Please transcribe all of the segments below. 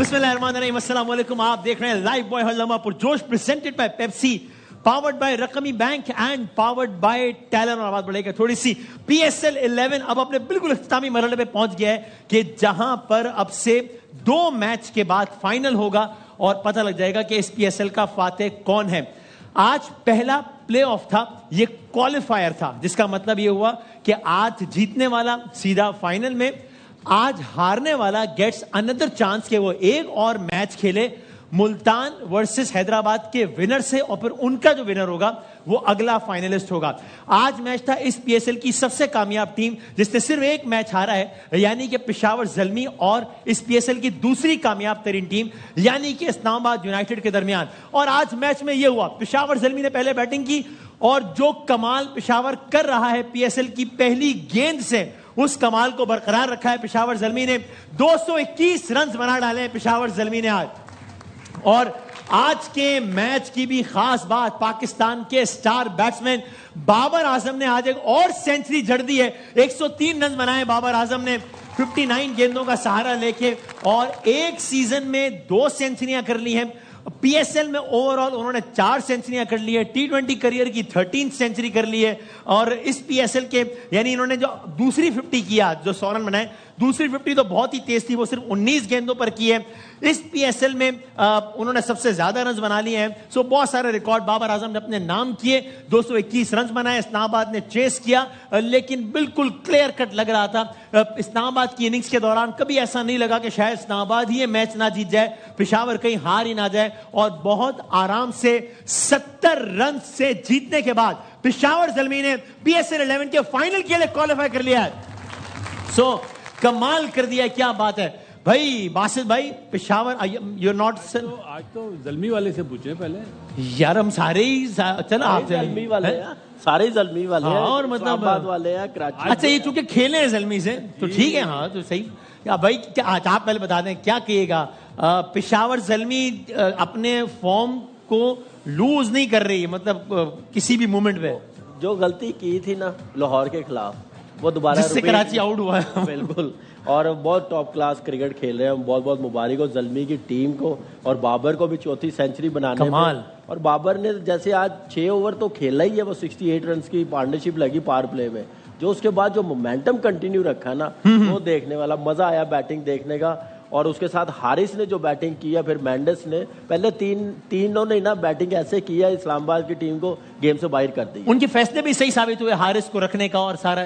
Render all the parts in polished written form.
बिस्मिल्लाहिर्रहमानिर्रहीम, अस्सलाम वालेकुम। आप देख रहे हैं लाइव बॉय हल्लमा पुरजोश, presented by Pepsi, powered by Raqami bank and powered by Telenor. और आवाज बढ़ेगा थोड़ी सी। PSL 11 अब अपने बिल्कुल इख्तितामी मरहले पे पहुंच गया है कि जहां पर अब से 2 मैच के बाद फाइनल होगा और पता लग जाएगा कि इस PSL का फातेह कौन है। आज पहला प्ले ऑफ था, ये क्वालिफायर था, जिसका मतलब ये हुआ कि आज जीतने वाला सीधा फाइनल में, आज हारने वाला गेट्स अनदर चांस कि वो एक और मैच खेले मुल्तान वर्सेस हैदराबाद के विनर से, और फिर उनका जो विनर होगा वो अगला फाइनलिस्ट होगा। आज मैच था इस PSL की सबसे कामयाब टीम जिसने सिर्फ एक मैच हारा है, यानी कि पेशावर ज़ल्मी, और इस PSL की दूसरी कामयाब तरीन टीम यानी कि इस्लामाबाद यूनाइटेड के दरमियान। और आज मैच में यह हुआ, पेशावर ज़ल्मी ने पहले बैटिंग की और जो कमाल पेशावर कर रहा है PSL की पहली गेंद से, उस कमाल को बरकरार रखा है पेशावर ज़ल्मी ने। 221 रन बना डाले हैं पेशावर ज़ल्मी ने आज। और आज के मैच की भी खास बात, पाकिस्तान के स्टार बैट्समैन बाबर आजम ने आज एक और सेंचुरी जड़ दी है। 103 रन बनाए बाबर आजम ने 59 गेंदों का सहारा लेके, और एक सीजन में 2 सेंचुरियां कर ली हैं। PSL में ओवरऑल उन्होंने 4 सेंचुरियां कर ली है, T20 करियर की 13 सेंचुरी कर ली है। और इस PSL के यानी इन्होंने जो दूसरी 50 किया, जो 100 रन बनाए, दूसरी 50 तो बहुत ही तेज थी, वो सिर्फ 19 गेंदों पर की है। इस PSL में उन्होंने सबसे ज्यादा रन बना लिए हैं। सो बहुत सारे रिकॉर्ड बाबर आजम ने अपने नाम किए। 221 रन बनाए, इस्लामाबाद ने चेस किया, लेकिन बिल्कुल क्लियर कट लग रहा था इस्लामाबाद की इनिंग्स के दौरान। कभी ऐसा नहीं लगा कि शायद इस्लामाबाद ही ये मैच ना जीत जाए, पेशावर कहीं हार ही ना जाए। और बहुत आराम से 70 रन से जीतने के बाद पेशावर ज़ल्मी ने PSL 11 के फाइनल के लिए क्वालिफाई कर लिया है। सो कमाल कर दिया, क्या बात है भाई। बासित भाई, पेशावर यू नॉट तो आज तो ज़ल्मी वाले से पूछे पहले यार, हम सारे ही चलो आप ज़ल्मी वाले हैं, सारे ज़ल्मी वाले हैं, और मतलब वाले हैं, कराची। अच्छा, ये चूंकि खेले हैं ज़ल्मी से तो ठीक है, हाँ तो सही। क्या भाई, क्या आप पहले बता दें क्या कहिएगा। पेशावर ज़ल्मी अपने फॉर्म को लूज नहीं कर रही है, मतलब किसी भी मोमेंट पे जो गलती की थी ना लाहौर के खिलाफ, वो दोबारा जिससे कराची आउट हुआ है। बिल्कुल, और बहुत टॉप क्लास क्रिकेट खेल रहे हैं। बहुत बहुत मुबारक हो ज़ल्मी की टीम को, और बाबर को भी 4थी सेंचुरी बनाने कमाल। और बाबर ने जैसे आज 6 ओवर तो खेला ही है, वो 68 रन की पार्टनरशिप लगी पावर प्ले में, जो उसके बाद जो मोमेंटम कंटिन्यू रखा ना, वो देखने वाला, मजा आया बैटिंग देखने का। और उसके साथ हारिस ने जो बैटिंग किया, फिर मेंडिस ने, पहले तीनों ने ना बैटिंग ऐसे किया, इस्लामाबाद की टीम को गेम से बाहर कर दी। उनके फैसले भी सही साबित हुए हारिस को रखने का, और सारा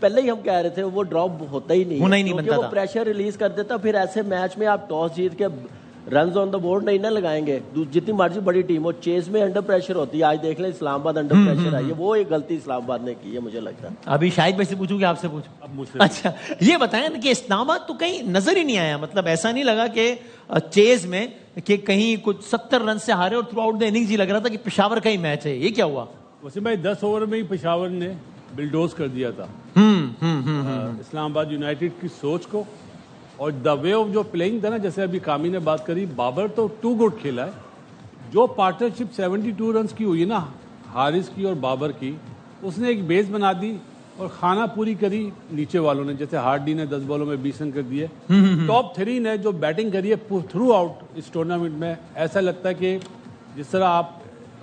पहले ही हम कह रहे थे वो ड्रॉप होता ही नहीं, होना ही नहीं बनता वो था। प्रेशर रिलीज कर देता। फिर ऐसे मैच में आप टॉस जीत के रन ऑन द बोर्ड नहीं ना लगाएंगे, जितनी मर्जी बड़ी टीम हो, चेस में अंडर प्रेशर होती है। आज देख लें इस्लामाबाद अंडर प्रेशर आई है, वो एक गलती इस्लामाबाद ने की है, मुझे लगता है। अभी शाहिद भाई से पूछूं कि आपसे पूछूं? अब मुझसे। अच्छा, ये बताएं कि इस्लामाबाद तो कहीं नजर ही नहीं आया, मतलब ऐसा नहीं लगा कि चेज में कि कहीं कुछ 70 रन से हारे, और थ्रू आउट द इनिंग्स ही लग रहा था कि पेशावर का ही मैच है। ये क्या हुआ? वसीम भाई, 10 ओवर में ही पेशावर ने बिल्डोज कर दिया था इस्लामाबाद यूनाइटेड की सोच को, और द वे ऑफ जो प्लेइंग था ना, जैसे अभी कामी ने बात करी, बाबर तो टू गुड खेला है। जो पार्टनरशिप 72 रन की हुई है ना, हारिस की और बाबर की, उसने एक बेस बना दी और खाना पूरी करी नीचे वालों ने। जैसे हार्डी ने 10 बॉलों में 20 रन कर दिए। टॉप 3 ने जो बैटिंग करी है थ्रू आउट इस टूर्नामेंट में, ऐसा लगता है कि जिस तरह आप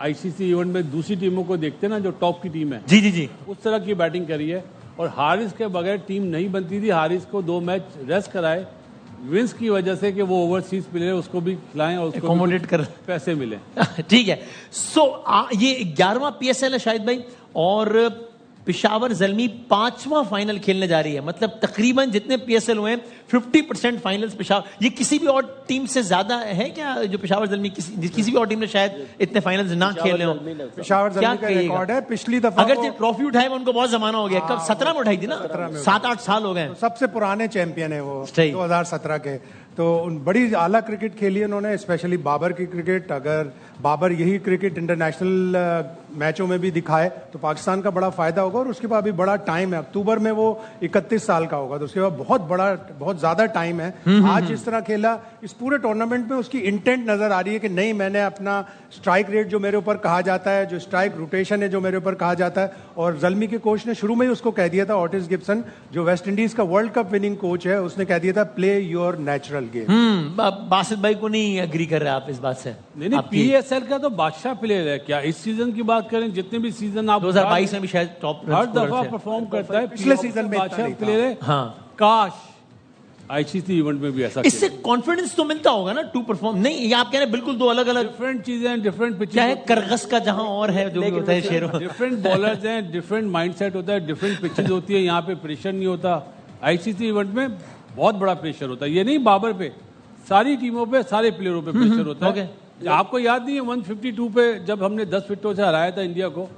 ICC इवेंट में दूसरी टीमों को देखते हैं ना, जो टॉप की टीम है, जी जी जी, उस तरह की बैटिंग करी है। और हारिस के बगैर टीम नहीं बनती थी। हारिस को 2 मैच रेस्ट कराए विंस की वजह से कि वो ओवरसीज प्लेयर उसको भी खिलाएं और उसको अकोमोडेट कर पैसे मिले। ठीक है। सो ये 11वां PSL है शाहिद भाई, और पेशावर ज़ल्मी 5वां फाइनल खेलने जा रही है। मतलब तकरीबन जितने PSL हुए हैं 50% फाइनल्स पेशावर। ये किसी भी और टीम से ज्यादा है क्या, जो पेशावर ज़ल्मी किसी भी और टीम ने शायद इतने फाइनल्स ना खेले हो? पेशावर ज़ल्मी का रिकॉर्ड है। पिछली दफा अगर जो ट्रॉफी उठाए उनको बहुत जमाना हो गया, कब 17 में उठाई थी ना, 7-8 साल हो गए। सबसे पुराने चैंपियन है वो, सही। 2017 के। तो बड़ी आला क्रिकेट खेली उन्होंने, स्पेशली बाबर की क्रिकेट। अगर बाबर यही क्रिकेट इंटरनेशनल मैचों में भी दिखाए तो पाकिस्तान का बड़ा फायदा होगा। और उसके बाद अभी बड़ा टाइम है, अक्टूबर में वो 31 साल का होगा, तो उसके बाद बहुत ज्यादा टाइम है। आज जिस तरह खेला, इस पूरे टूर्नामेंट में उसकी इंटेंट नजर आ रही है कि नहीं, मैंने अपना स्ट्राइक रेट जो मेरे ऊपर कहा जाता है, जो स्ट्राइक रोटेशन है जो मेरे ऊपर कहा जाता है, और ज़ल्मी के कोच ने शुरू में ही उसको कह दिया था, ऑटिस गिब्सन जो वेस्ट इंडीज का वर्ल्ड कप विनिंग कोच है, उसने कह दिया था play your natural game. Basit भाई को नहीं एग्री कर रहे आप इस बात से? नहीं, पीएसएल का तो बादशाह प्लेयर है। क्या इस सीजन की बात करें, जितने भी सीजन आप 2022 में भी शायद टॉप हर दफा परफॉर्म करता है, पिछले सीजन में बादशाह प्लेयर है। हाँ, काश आईसीसी इवेंट में भी ऐसा इससे कॉन्फिडेंस तो मिलता होगा ना टू परफॉर्म। नहीं, ये आप कह रहे हैं बिल्कुल दो अलग अलग डिफरेंट चीजें, डिफरेंट पिचेस, चाहे करगस का जहां और है जो भी होता है शेरों, डिफरेंट बॉलर्स हैं, डिफरेंट माइंडसेट होता है, डिफरेंट पिचेस होती है। यहाँ पे प्रेशर नहीं होता। आईसीसी इवेंट में बहुत बड़ा प्रेशर होता है। ये नहीं बाबर पे, सारी टीमों पे, सारे प्लेयरों पे प्रेशर होता है। आपको याद नहीं है 152 पे जब हमने 10 विकेटों से हराया था इंडिया को,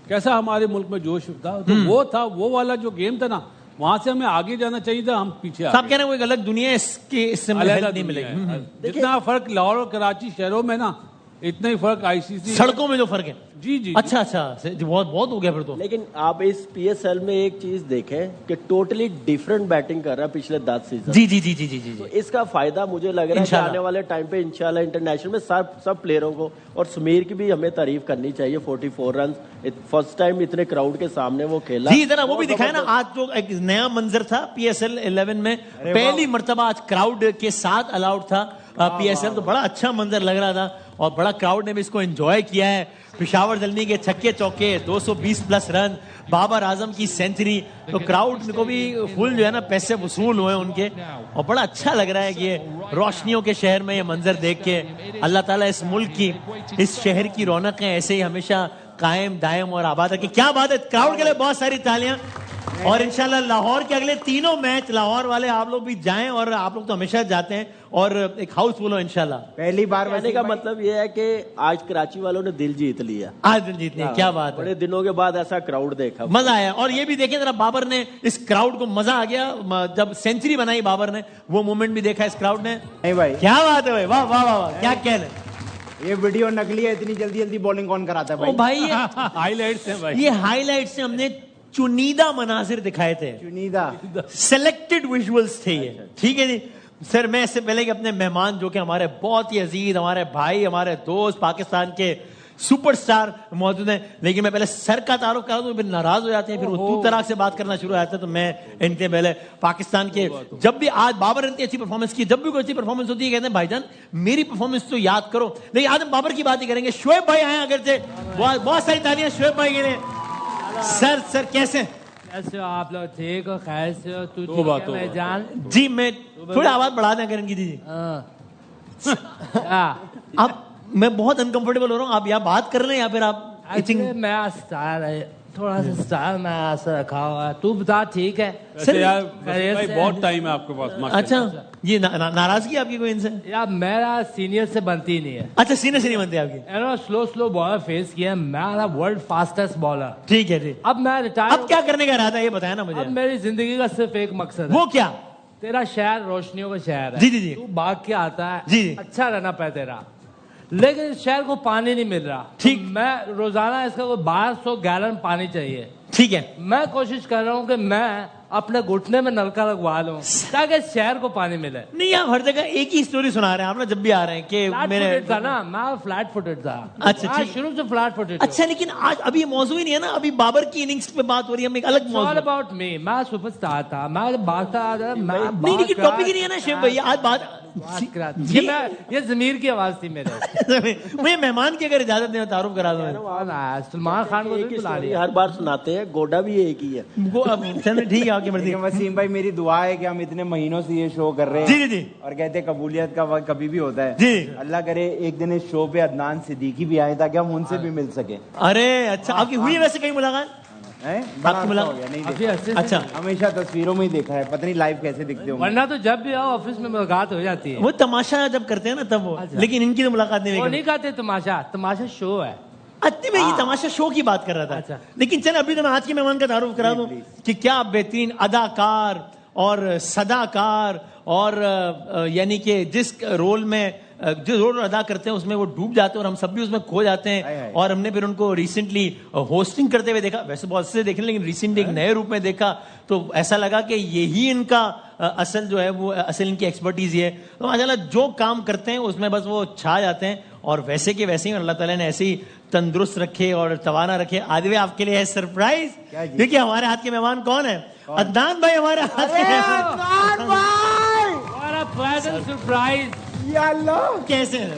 कैसा हमारे मुल्क में जोश था? तो वो था, वो वाला जो गेम था ना, वहां से हमें आगे जाना चाहिए था, हम पीछे आप कह रहे हैं वो एक अलग दुनिया है, इससे नहीं मिलेगी। जितना फर्क लाहौर और कराची शहरों में ना, इतना ही फर्क आईसीसी सड़कों में जो फर्क है। जी जी, अच्छा बहुत हो गया फिर तो। लेकिन आप इस पीएसएल में एक चीज देखें कि टोटली डिफरेंट बैटिंग कर रहा है पिछले 10 सीजन। जी। तो इसका फायदा मुझे लग रहा है कि आने वाले टाइम पे इंशाल्लाह इंटरनेशनल में सब प्लेयरों को, और समीर की भी हमें तारीफ करनी चाहिए। 44 रन फर्स्ट टाइम इतने क्राउड के सामने वो खेला। जी, जरा वो भी दिखाया ना आज, जो एक नया मंजर था पीएसएल 11 में, पहली मर्तबा आज क्राउड के साथ अलाउड था पीएसएल, तो बड़ा अच्छा मंजर लग रहा था और बड़ा क्राउड ने भी इसको एंजॉय किया है। पेशावर ज़ल्मी के छक्के चौके, 220 प्लस रन, बाबर आजम की सेंचुरी, तो क्राउड को भी फुल जो है ना पैसे वसूल हुए उनके, और बड़ा अच्छा लग रहा है कि ये रोशनियों के शहर में ये मंजर देख के। अल्लाह ताला इस मुल्क की, इस शहर की रौनकें ऐसे ही हमेशा कायम दायम और आबाद रखे। क्या बात है, क्राउड के लिए बहुत सारी तालियां। और इंशाल्लाह लाहौर के अगले तीनों मैच, लाहौर वाले आप लोग भी जाएं, और आप लोग तो हमेशा जाते हैं, और एक हाउसफुल हो इंशाल्लाह। पहली बार कहने का मतलब ये है कि आज कराची वालों ने दिल जीत लिया। आज दिल जीतने, क्या बात है, बड़े दिनों के बाद ऐसा क्राउड देखा, मजा आया। और ये भी देखें जरा, बाबर ने इस क्राउड को, मजा आ गया जब सेंचुरी बनाई बाबर ने, वो मोमेंट भी देखा इस क्राउड ने। नहीं भाई, क्या बात है भाई, वाह वाह वाह, क्या कहना। ये वीडियो नकली है, इतनी जल्दी जल्दी बॉलिंग कौन कराता है भाई? ओ भाई, ये हाईलाइट्स हैं भाई, ये हाईलाइट्स से हमने चुनीदा मनाजिर दिखाए थे, चुनीदा सिलेक्टेड विजुअल्स थे ये। ठीक है जी सर, मैं इससे पहले कि अपने मेहमान जो कि हमारे बहुत ही अजीज, हमारे भाई, हमारे दोस्त, पाकिस्तान के सुपरस्टार मौजूद हैं, लेकिन मैं पहले सर का तारुफ करा दूं, फिर नाराज हो जाते हैं, फिर वो तू तराक से बात करना शुरू हो जाता है। तो मैं इनके पहले पाकिस्तान के, जब भी आज बाबर ने अच्छी परफॉर्मेंस की, जब भी कोई अच्छी परफॉर्मेंस होती है कहते हैं भाईजान मेरी परफॉर्मेंस तो याद करो, लेकिन आज हम बाबर की बात ही करेंगे। शोएब भाई आए अगर से, बहुत सारी तालियां शोएब भाई के लिए। सर कैसे हो आप लोग? ठीक हो, खैर से हो? तू तो बात हो मैं जान जी, मैं थोड़ी आवाज बढ़ा दें करेंगी जी। आप, मैं बहुत अनकंफर्टेबल हो रहा हूँ, आप यहाँ बात कर रहे हैं या फिर आप मैं स्टाइल है, थोड़ा सा स्टाइल में ऐसा रखा हुआ है। तू बता, ठीक है? वैसे यार भाई बहुत टाइम है आपके पास। अच्छा, ये नाराजगी आपकी कोई इनसे? यार मेरा सीनियर से बनती नहीं है। अच्छा, सीनियर से नहीं बनती आपकी? स्लो बॉलर फेस किया, मैं वर्ल्ड फास्टेस्ट बॉलर। ठीक है जी। अब मैं रिटायर, अब क्या करने का इरादा है ये बताया ना मुझे। अब मेरी जिंदगी का सिर्फ एक मकसद है। वो क्या? तेरा शहर रोशनियों का शहर है। जी। तू भाग के आता है, जी। अच्छा रहना पाए तेरा, लेकिन शहर को पानी नहीं मिल रहा। ठीक। तो मैं रोजाना इसका कोई 1200 गैलन पानी चाहिए। ठीक है, मैं कोशिश कर रहा हूँ कि मैं अपने घुटने में नलका लगवा लूं ताकि शहर को पानी मिले। नहीं, आप हर जगह एक ही स्टोरी सुना रहे हैं आप ना, जब भी आ रहे हैं कि मेरे था ना, मैं फ्लैट फुटेड था। अच्छा, ठीक। शुरू से फ्लैट फुटेड। अच्छा, लेकिन आज अभी मौजूद ही नहीं है ना, अभी बाबर की इनिंग्स पे बात हो रही है, हम एक अलग ऑल मौजूद। अबाउट मी, मैं सुपरस्टार था, मैं भागता नहीं, लेकिन टॉपिक ही नहीं है ना शेख भाई, आज बात ये जमीर की आवाज थी मेरे। मुझे मेहमान की अगर इजाजत दें तारुफ करा दो। सलमान खान को भी बुला लिया। हर बार सुनाते हैं, गोडा भी एक ही है। ठीक है, आपकी मर्जी। वसीम भाई, मेरी दुआ है कि हम इतने महीनों से ये शो कर रहे हैं। जी। और कहते हैं कबूलियत का वक्त कभी भी होता है। जी। अल्लाह करे एक दिन इस शो पे अदनान सिद्दीकी भी आए ताकि हम उनसे भी मिल सके। अरे अच्छा, आपकी हुई है वैसे कहीं मुलाकात? आपकी मुलाकात नहीं? अच्छा, हमेशा तस्वीरों में ही देखा है, पता नहीं लाइव कैसे दिखते हो। वरना तो जब भी आओ ऑफिस में मुलाकात हो जाती है। वो तमाशा जब करते हैं ना तब वो, लेकिन इनकी तो मुलाकात नहीं वो हुई। नहीं कहते तमाशा, तमाशा शो है। अच्छा, मैं ये तमाशा शो की बात कर रहा था। अच्छा। लेकिन चल अभी तो मैं आज के मेहमान का तारुफ करा दूं कि क्या बेहतरीन अदाकार और सदाकार और यानी कि जिस रोल में جو رول ادا کرتے ہیں اس میں وہ ڈوب جاتے ہیں اور ہم سب بھی اس میں کھو جاتے ہیں. اور ہم نے پھر ان کو ریسنٹلی ہوسٹنگ کرتے ہوئے دیکھا, ویسے بہت سے دیکھنے لیکن ریسنٹلی ایک نئے روپ میں دیکھا تو ایسا لگا کہ یہی ان کا اصل جو ہے وہ اصل ان کی ایکسپرٹیز یہ ہے. تو ماشاءاللہ جو کام کرتے ہیں اس میں بس وہ چھا جاتے ہیں, اور ویسے کے ویسے ہی اللہ تعالیٰ نے ایسے ہی تندرست رکھے اور توانا رکھے. عادل آپ کے لیے ہے سرپرائز. دیکھیے ہمارے ہاتھ کے مہمان کون ہیں, عدنان بھائی ہمارے ہاتھ کے مہمان. کیسے ہیں,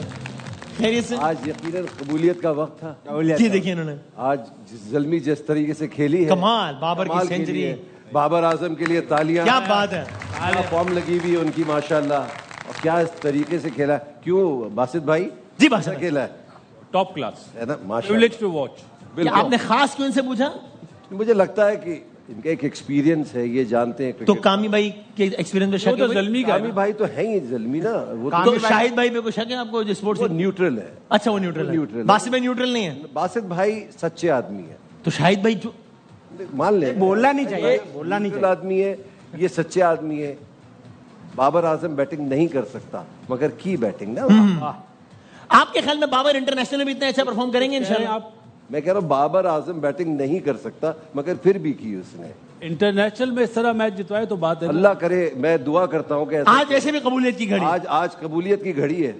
خیریت سے؟ آج یقیناً قبولیت کا وقت تھا. جی دیکھیے انہوں نے آج زلمی جس طریقے سے کھیلی ہے, کمال, بابر کی کمال کے سینچری, لیے بابر اعظم کے لیے تالیاں. کیا بات ہے, کیا فارم لگی ہوئی ہے ان کی ماشاءاللہ, اور کیا اس طریقے سے کھیلا. کیوں باسط بھائی جی باسط بھائی کھیلا ہے, ٹاپ کلاس, ہے نا ماشاءاللہ. privileged to watch. کیا آپ نے خاص کیوں ان سے پوچھا؟ مجھے لگتا ہے کہ ان کا ایک ایکسپیرینس ہے, یہ جانتے ہیں. تو کامی بھائی کے ایکسپیرینس میں شک وہ ہے تو زلمی کا کامی بھائی تو ہیں ہی زلمی نا, وہ تو شاہد بھائی پہ کوئی شک ہے آپ کو جو اسپورٹس تو نیوٹرل ہے. اچھا وہ نیوٹرل ہے, باسط بھائی نیوٹرل نہیں ہے. باسط بھائی سچے آدمی ہے, تو شاہد بھائی جو مان لیں بولنا نہیں چاہیے, بولنا نہیں چاہیے. آدمی ہے, یہ سچے آدمی ہے. بابر اعظم بیٹنگ نہیں کر سکتا مگر کی بیٹنگ نا. آپ کے خیال میں بابر انٹرنیشنل میں بھی اتنا اچھا پرفارم کریں گے انشاءاللہ؟ میں کہہ رہا ہوں بابر اعظم بیٹنگ نہیں کر سکتا مگر پھر بھی کی اس نے. انٹرنیشنل میں اس طرح میچ جتوائے تو بات ہے. اللہ کرے, میں دعا کرتا ہوں کہ ایسا آج ویسے بھی قبولیت کی گھڑی, آج قبولیت کی گھڑی ہے.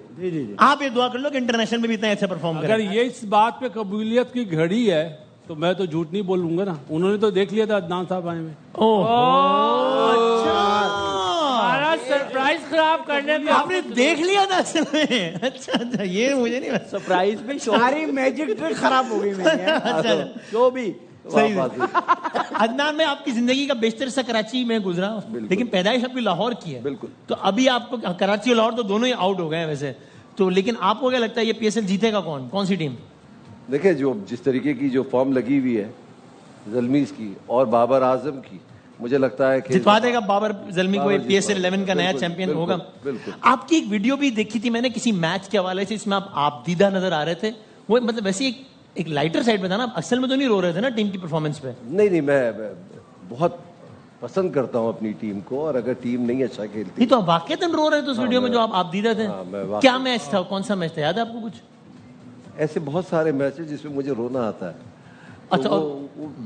آپ یہ دعا کر لو کہ انٹرنیشنل میں بھی اتنا اچھا پرفارم اگر کریں. یہ اس بات پہ قبولیت کی گھڑی ہے تو میں تو جھوٹ نہیں بولوں گا نا. انہوں نے تو دیکھ لیا تھا عدنان صاحب آئے میں. ہمارا سرپرائز خراب کرنے میں آپ نے دیکھ لیا تھا اصل میں. اچھا اچھا, یہ مجھے نہیں پتا. سرپرائز بھی ساری میجک ٹرک خراب ہو گئی میری. اچھا جو بھی صحیح ہے. عدنان میں آپ کی زندگی کا بیشتر حصہ کراچی میں گزرا, لیکن پیدائش آپ کی لاہور کی ہے. بالکل. تو ابھی آپ کو کراچی اور لاہور تو دونوں ہی آؤٹ ہو گئے ہیں ویسے تو, لیکن آپ کو کیا لگتا ہے یہ پی ایس ایل جیتے گا کون سی ٹیم؟ دیکھیں جو جس طریقے کی جو فارم لگی ہوئی ہے زلمیز کی اور بابر اعظم کی, مجھے لگتا ہے کہ جتوا دے گا بابر زلمی کو, پی ایس ایل 11 کا نیا چیمپئن ہوگا. آپ کی ایک ویڈیو بھی دیکھی تھی میں نے کسی میچ کے حوالے سے, اس میں آپ دیدہ نظر آ رہے تھے. وہ مطلب ویسے ایک لائٹر سائڈ پہ تھا نا, اصل میں تو نہیں رو رہے تھے نا ٹیم کی پرفارمنس پہ؟ نہیں, میں بہت پسند کرتا ہوں اپنی ٹیم کو, اور اگر ٹیم نہیں اچھا کھیلتی. نہیں تو آپ واقعتاً رو رہے تھے اس ویڈیو میں جو آپ دیدہ تھے. کیا میچ تھا, کون سا میچ تھا, یاد ہے آپ کو کچھ؟ ایسے بہت سارے میچز جس میں مجھے رونا آتا ہے. اچھا,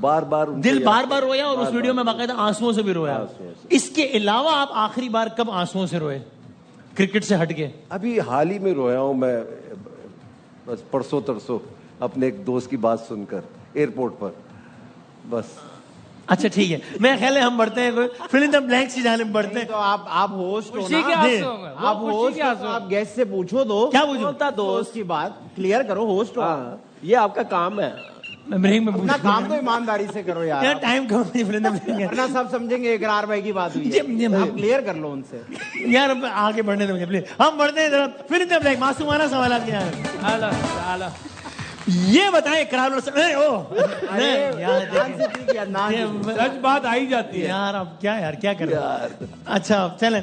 بار دل بار بار رویا, اور اس ویڈیو میں باقاعدہ آنسوؤں سے بھی رویا. اس کے علاوہ آپ آخری بار کب آنسوؤں سے روئے کرکٹ سے ہٹ کے؟ ابھی حال ہی میں رویا ہوں میں, بس پرسوں ترسوں اپنے ایک دوست کی بات سن کر ایئرپورٹ پر, بس. اچھا ٹھیک ہے, میں خیال ہے ہم بڑھتے ہیں فل ان دی بلینکس کی جانب بڑھتے ہیں. تو آپ ہوسٹ ہو خوشی کے نا, آنسو ہوں گے. آپ ہوسٹ ہو, آپ گیسٹ سے پوچھو دو. کیا پوچھوں؟ دوست کی بات کلیئر کرو, ہوسٹ ہو. یہ آپ کا کام ہے. میں اپنا کام تو ایمانداری سے کرو یار, یار ٹائم کم ہے فل ان دی بلینکس. ورنہ سب سمجھیں گے اقرار بھائی کی بات ہوئی جی ہے. آپ کلیئر کر لو ان سے. یار آگے بڑھنے دیں مجھے پلیز, ہم بڑھتے ہیں فل ان دی بلینکس. معصومانہ سوالات کیا ہیں, یہ بتائیں اقرار سچ بات آئی جاتی ہے یار. اب کیا کر رہے ہیں. اچھا چلیں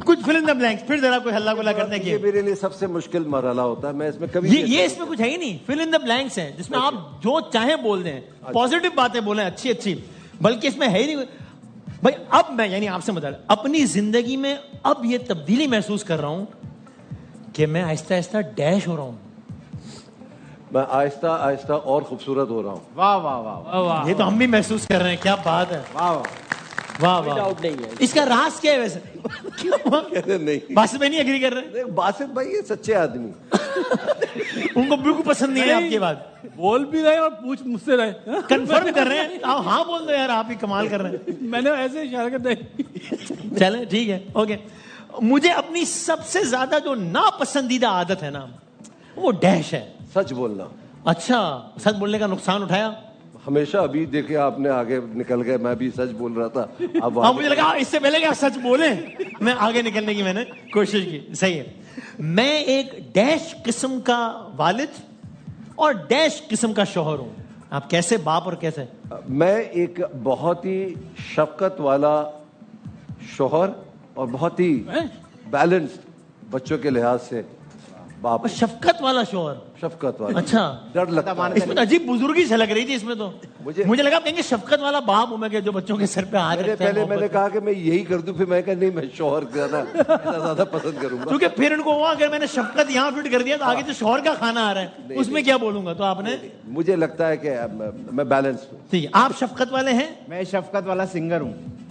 کچھ فل ان دی بلینکس, پھر ذرا کوئی ہلا گلا کرنے کی. یہ میرے لیے سب سے مشکل مرحلہ ہوتا ہے, میں اس میں کبھی یہ اس میں کچھ ہے ہی نہیں. فل ان دی بلینکس ہے جس میں آپ جو چاہیں بول دیں, پازیٹیو باتیں بولیں اچھی, بلکہ اس میں ہے ہی نہیں بھائی. اب میں یعنی آپ سے بتا رہا اپنی زندگی میں اب یہ تبدیلی محسوس کر رہا ہوں کہ میں آہستہ آہستہ ڈیش ہو رہا ہوں. میں آہستہ آہستہ اور خوبصورت ہو رہا ہوں. واہ واہ واہ واہ, یہ تو ہم بھی محسوس کر رہے ہیں. کیا بات ہے, واہ واہ واہ. ڈاؤٹ نہیں ہے. اس کا راز کیا ہے ویسے؟ نہیں, باسط بھائی نہیں ایگری کر رہے؟ باسط بھائی یہ سچے آدمی, ان کو بالکل پسند نہیں ہے آپ کی بات. بول بھی رہے اور پوچھ مجھ سے رہے. کنفرم کر رہے ہیں آپ, ہاں بول دو یار, آپ ہی کمال کر رہے ہیں. میں نے ایسے اشارہ کر دیا. چلیں ٹھیک ہے, اوکے. مجھے اپنی سب سے زیادہ جو ناپسندیدہ عادت ہے نا وہ ڈیش ہے. سچ بولنا. اچھا, سچ بولنے کا نقصان اٹھایا ہمیشہ. ابھی دیکھیں آپ نے آگے نکل گئے, میں بھی سچ بول رہا تھا. اب مجھے لگا اس سے پہلے کہ آپ سچ بولیں, میں آگے نکلنے کی میں نے کوشش کی. صحیح ہے. میں ایک ڈیش قسم کا والد اور ڈیش قسم کا شوہر ہوں. آپ کیسے باپ اور کیسے؟ میں ایک بہت ہی شفقت والا شوہر اور بہت ہی بیلنسڈ بچوں کے لحاظ سے बाप शफकत वाला शोहर, शफकत वाला, अच्छा डर लगता है। इसमें तो अजीब बुजुर्गी झलक रही थी इसमें तो। मुझे लगा आप कहेंगे शफकत वाला बाप हूं मैं, कि जो बच्चों के सर पे हाथ रखता है। मैंने कहा कि मैं यही कर दूं, फिर मैं कहा नहीं, मैं शोहर ज्यादा पसंद करूंगा, क्योंकि फिर उनको हुआ अगर मैंने शफकत यहाँ फिट कर दिया तो आगे जो शोहर का खाना आ रहा है उसमें क्या बोलूंगा, तो आपने। मुझे लगता है कि मैं बैलेंस हूँ। ठीक है, आप शफकत वाले हैं? मैं शफकत वाला सिंगर हूँ।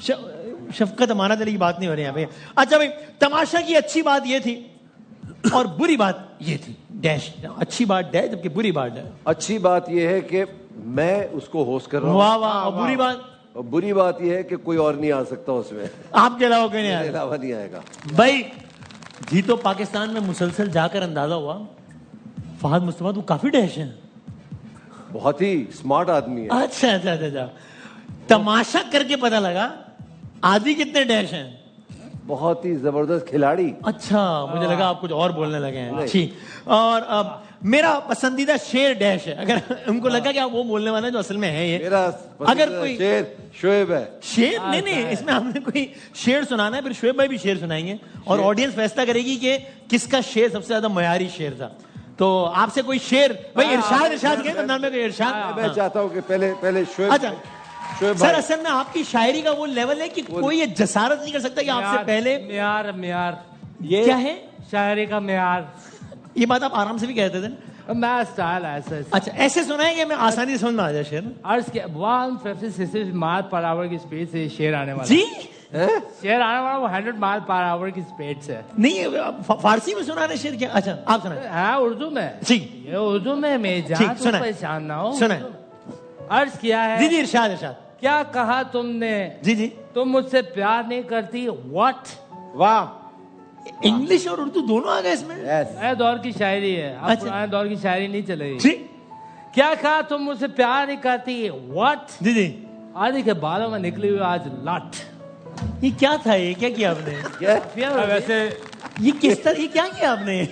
शफकत हमारा दिल की बात नहीं हो रही यहाँ पे। अच्छा भाई, तमाशा की अच्छी बात ये थी और बुरी बात ये थी, डैश। अच्छी बात डैश, जबकि बुरी बात डैश। अच्छी बात यह है कि मैं उसको होस्ट कर रहा हूँ। वाह वाह। और बुरी बात? और बुरी बात यह है कि कोई और नहीं आ सकता उसमें, आपके अलावा कोई नहीं मेरे आएगा। अलावा नहीं आएगा। भाई जी, तो पाकिस्तान में मुसलसल जाकर अंदाजा हुआ फहद मुस्तफा तू काफी डैश है। बहुत ही स्मार्ट आदमी है। अच्छा अच्छा अच्छा अच्छा। तमाशा करके पता लगा आदि कितने डैश हैं। बहुत ही जबरदस्त खिलाड़ी। अच्छा, मुझे लगा आप कुछ और बोलने लगे हैं। ठीक। और मेरा पसंदीदा शेर डैश है। अगर उनको लगा कि आप वो बोलने वाले हैं जो असल में है ये। मेरा अगर कोई शेर शोएब है। शेर नहीं, इसमें हमने कोई शेर सुनाना है, फिर शोएब भाई भी शेर सुनाएंगे और ऑडियंस फैसला करेगी कि किसका शेर सबसे ज्यादा मयारी शेर था। तो आपसे कोई शेर, भाई इरशाद के नाम में कोई इरशाद। मैं चाहता हूँ कि पहले शोएब। अच्छा सर, असल में आपकी शायरी का वो लेवल है कि कोई ये जसारत नहीं कर सकता कि आपसे पहले। म्यार ये क्या है? शायरी का म्यार। ये बात आप आराम से भी कहते थे ना। मैं स्टाइल ऐसे। अच्छा, ऐसे सुनाएंगे मैं आसानी से समझ में आ जाए शेर। अर्ज के 156 माइल पर आवर की स्पीड से शेर आने वाला। जी शेर आने वाला वो 100 माइल पर आवर की स्पीड से। नहीं, फारसी में सुना रहे शेर क्या? अच्छा आप सुनाए। हाँ, उर्दू में। ठीक, ये उर्दू में मैं ठीक, सुनाए। परेशान ना हो। सुनाए। अर्ज किया है। जी जी, इरशाद। क्या कहा तुमने? जी जी। तुम मुझसे प्यार नहीं करती। व्हाट? वाह, इंग्लिश और उर्दू दोनों आ गए इसमें। नए दौर की शायरी है, अब अच्छा। पुराने दौर की शायरी नहीं चलेगी। ठीक। क्या कहा तुम मुझसे प्यार नहीं करती। व्हाट? जी जी। आदि के बालों में निकली हुई आज लट। ये क्या था? ये क्या किया आपने? वैसे ये किस तरह, ये क्या किया आपने?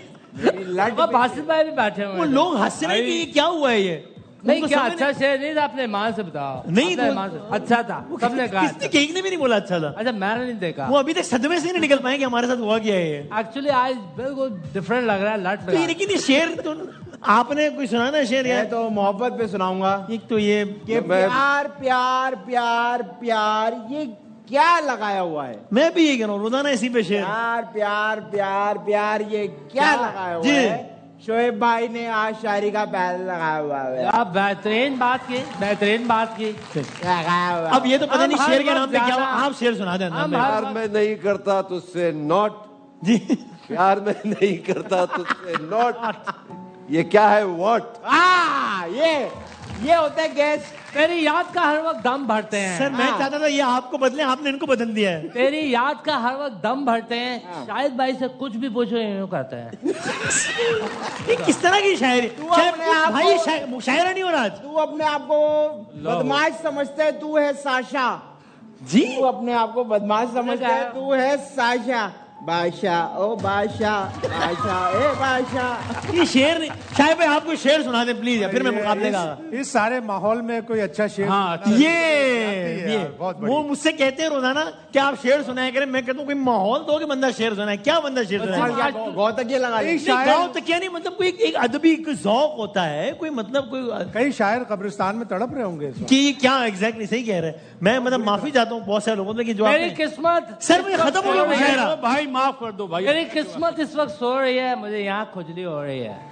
भाषित भाई भी बैठे हुए वो हैं। लोग हंस रहे हैं कि ये क्या हुआ है ये। नहीं, उनको क्या समझ अच्छा शेर नहीं था? अपने मां से बताओ। नहीं, अपने तो- मां से। अच्छा था, सबने कहा। किसने, एक ने भी नहीं बोला अच्छा था। अच्छा, मैंने नहीं देखा। वो अभी तक सदमे से नहीं निकल पाए कि हमारे साथ हुआ क्या है ये। एक्चुअली आज बिल्कुल डिफरेंट लग रहा है, लट तो लगा। ये लेकिन ये शेर तो आपने कोई सुनाना शेर यार? मैं तो मोहब्बत पे सुनाऊंगा एक तो ये कि प्यार प्यार प्यार प्यार, ये क्या लगाया हुआ है? मैं भी ये कह रहा हूँ रोजाना इसी पे शेर। प्यार प्यार प्यार प्यार, ये क्या लगाया हुआ जी। है? शोएब भाई ने आज शायरी का पैर लगाया हुआ है। आप बेहतरीन बात की, बेहतरीन बात की। लगाया हुआ है। अब ये तो पता नहीं हम शेर के हर नाम पे वक्त क्या हुआ। ज्यादा- आप शेर सुना दें नाम हम पे। हर- प्यार में नहीं करता तुझसे नॉट, जी। प्यार में नहीं करता तुझसे नॉट, ये क्या है? व्हाट? ये होता है गैस। तेरी याद का हर वक्त दम भरते हैं। सर मैं चाहता था ये आपको बदले, आपने इनको बदल दिया है। तेरी याद का हर वक्त दम भरते हैं। शायद भाई से कुछ भी पूछो यूं करते हैं। ये किस तरह की शायरी? अपने आप भाई ये शायरा नहीं हो रहा आज। तू अपने आप को बदमाश समझता है, तू है साशा। जी। तू अपने आप को बदमाश समझता है, तू है साशा। बादशाह ओ बादशाह, बादशाह ए बादशाह। ये शेर नहीं। शायद भाई आपको शेर सुना दे प्लीज, फिर मैं मुकाबले का। इस सारे माहौल में कोई अच्छा शेर। हाँ, सुनाना ये यार, बहुत बढ़िया। वो मुझसे कहते हैं रोजाना कि आप शेर सुनाया करें। मैं कहता हूँ कोई माहौल दो कि बंदा शेर सुनाए। क्या बंदा शेर सुनाए? गौतक ये लगा ले। कई शायर- गाँव तक क्या नहीं, मतलब कोई एक अदबी कोई ज़ौक होता है, कोई मतलब कोई कई शायर कब्रिस्तान में तड़प रहे होंगे इस वक्त। कि क्या एग्जैक्टली सही कह रहे हैं। मैं मतलब माफी चाहता हूँ बहुत सारे लोगों से कि जो मेरी आपने- किस्मत सर मुझे खत्म हो गया मुशायरा। भाई माफ कर दो भाई। मेरी किस्मत इस वक्त सो रही है, मुझे यहाँ खुजली हो रही है।